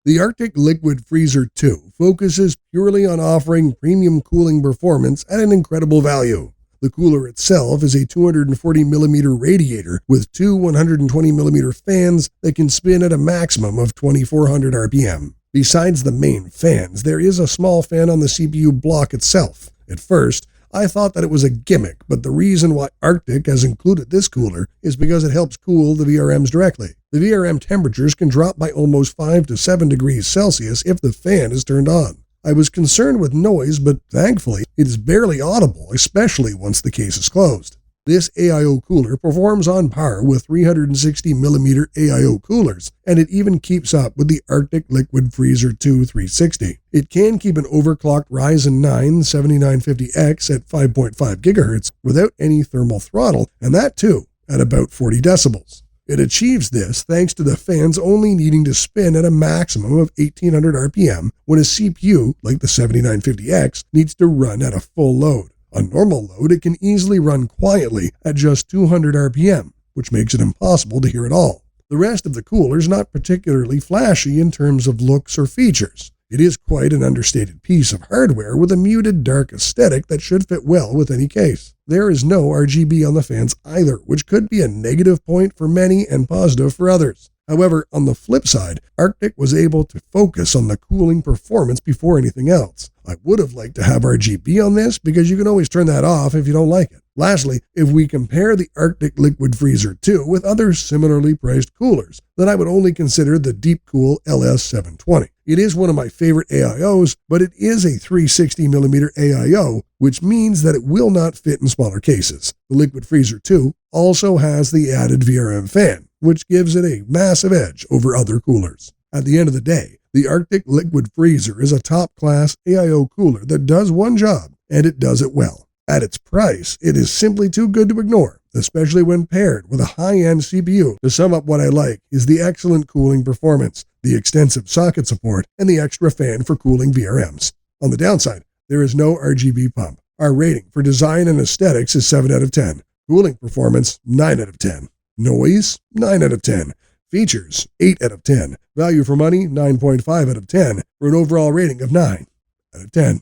The Arctic Liquid Freezer 2 focuses purely on offering premium cooling performance at an incredible value. The cooler itself is a 240mm radiator with two 120mm fans that can spin at a maximum of 2400 RPM. Besides the main fans, there is a small fan on the CPU block itself. At first, I thought that it was a gimmick, but the reason why Arctic has included this cooler is because it helps cool the VRMs directly. The VRM temperatures can drop by almost 5 to 7 degrees Celsius if the fan is turned on. I was concerned with noise, but thankfully, it is barely audible, especially once the case is closed. This AIO cooler performs on par with 360mm AIO coolers, and it even keeps up with the Arctic Liquid Freezer 2 360. It can keep an overclocked Ryzen 9 7950X at 5.5 GHz without any thermal throttle, and that too at about 40 decibels. It achieves this thanks to the fans only needing to spin at a maximum of 1800 RPM when a CPU, like the 7950X, needs to run at a full load. On normal load, it can easily run quietly at just 200 RPM, which makes it impossible to hear at all. The rest of the cooler is not particularly flashy in terms of looks or features. It is quite an understated piece of hardware with a muted dark aesthetic that should fit well with any case. There is no RGB on the fans either, which could be a negative point for many and positive for others. However, on the flip side, Arctic was able to focus on the cooling performance before anything else. I would have liked to have RGB on this because you can always turn that off if you don't like it. Lastly, if we compare the Arctic Liquid Freezer 2 with other similarly priced coolers, then I would only consider the Deepcool LS720. It is one of my favorite AIOs, but it is a 360mm AIO, which means that it will not fit in smaller cases. The Liquid Freezer 2 also has the added VRM fan, which gives it a massive edge over other coolers. At the end of the day, the Arctic Liquid Freezer is a top-class AIO cooler that does one job, and it does it well. At its price, it is simply too good to ignore, especially when paired with a high-end CPU. To sum up, what I like is the excellent cooling performance, the extensive socket support, and the extra fan for cooling VRMs. On the downside, there is no RGB pump. Our rating for design and aesthetics is 7 out of 10. Cooling performance, 9 out of 10. Noise, 9 out of 10. Features, 8 out of 10. Value for money, 9.5 out of 10, for an overall rating of 9 out of 10.